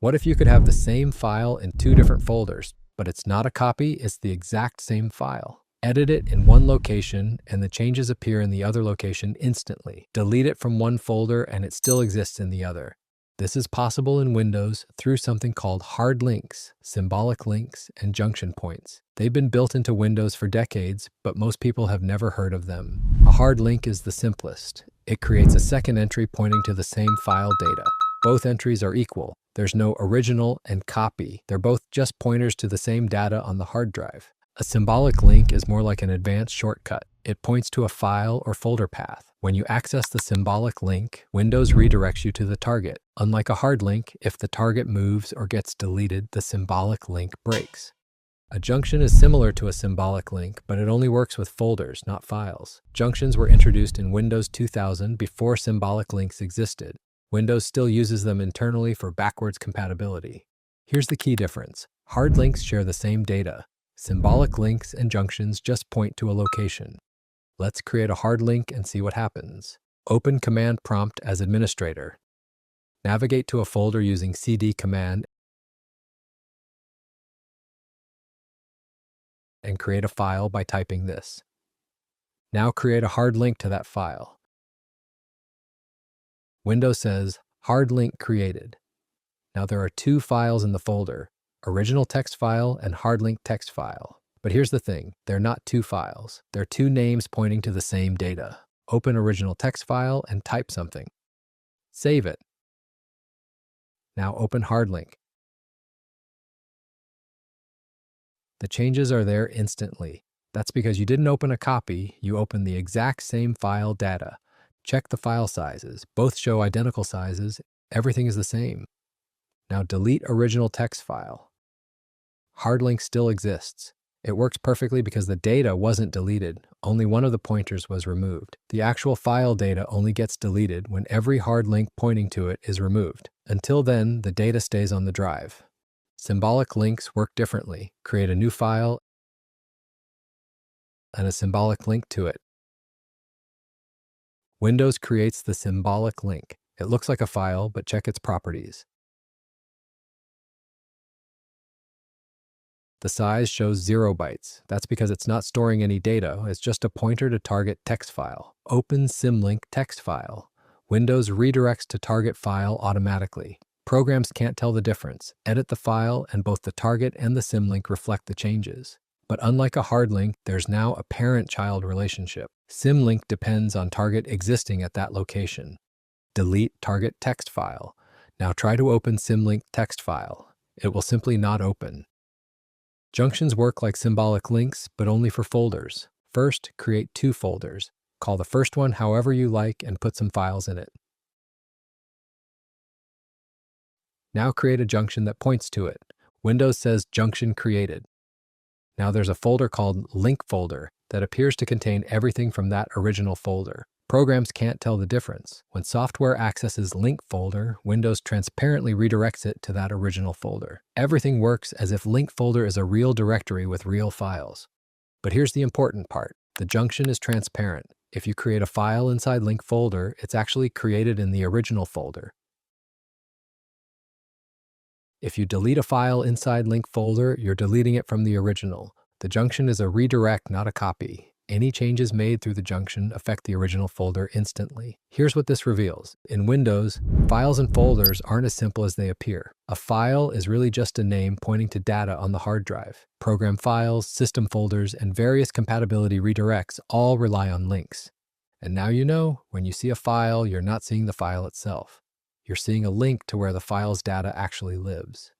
What if you could have the same file in two different folders, but it's not a copy, it's the exact same file? Edit it in one location and the changes appear in the other location instantly. Delete it from one folder and it still exists in the other. This is possible in Windows through something called hard links, symbolic links, and junction points. They've been built into Windows for decades, but most people have never heard of them. A hard link is the simplest. It creates a second entry pointing to the same file data. Both entries are equal. There's no original and copy. They're both just pointers to the same data on the hard drive. A symbolic link is more like an advanced shortcut. It points to a file or folder path. When you access the symbolic link, Windows redirects you to the target. Unlike a hard link, if the target moves or gets deleted, the symbolic link breaks. A junction is similar to a symbolic link, but it only works with folders, not files. Junctions were introduced in Windows 2000 before symbolic links existed. Windows still uses them internally for backwards compatibility. Here's the key difference. Hard links share the same data. Symbolic links and junctions just point to a location. Let's create a hard link and see what happens. Open Command Prompt as administrator. Navigate to a folder using CD command and create a file by typing this. Now create a hard link to that file. Windows says, hard link created. Now there are two files in the folder, original text file and hard link text file. But here's the thing, they're not two files. They're two names pointing to the same data. Open original text file and type something. Save it. Now open hard link. The changes are there instantly. That's because you didn't open a copy, you opened the exact same file data. Check the file sizes. Both show identical sizes. Everything is the same. Now delete original text file. Hard link still exists. It works perfectly because the data wasn't deleted. Only one of the pointers was removed. The actual file data only gets deleted when every hard link pointing to it is removed. Until then, the data stays on the drive. Symbolic links work differently. Create a new file and a symbolic link to it. Windows creates the symbolic link. It looks like a file, but check its properties. The size shows 0 bytes. That's because it's not storing any data. It's just a pointer to target text file. Open Symlink text file. Windows redirects to target file automatically. Programs can't tell the difference. Edit the file, and both the target and the symlink reflect the changes. But unlike a hard link, there's now a parent-child relationship. Symlink depends on target existing at that location. Delete target text file. Now try to open Symlink text file. It will simply not open. Junctions work like symbolic links, but only for folders. First, create two folders. Call the first one however you like and put some files in it. Now create a junction that points to it. Windows says junction created. Now there's a folder called link folder that appears to contain everything from that original folder. Programs can't tell the difference. When software accesses link folder, Windows transparently redirects it to that original folder. Everything works as if link folder is a real directory with real files. But here's the important part. The junction is transparent. If you create a file inside link folder, it's actually created in the original folder. If you delete a file inside link folder, you're deleting it from the original. The junction is a redirect, not a copy. Any changes made through the junction affect the original folder instantly. Here's what this reveals. In Windows, files and folders aren't as simple as they appear. A file is really just a name pointing to data on the hard drive. Program files, system folders, and various compatibility redirects all rely on links. And now you know, when you see a file, you're not seeing the file itself. You're seeing a link to where the file's data actually lives.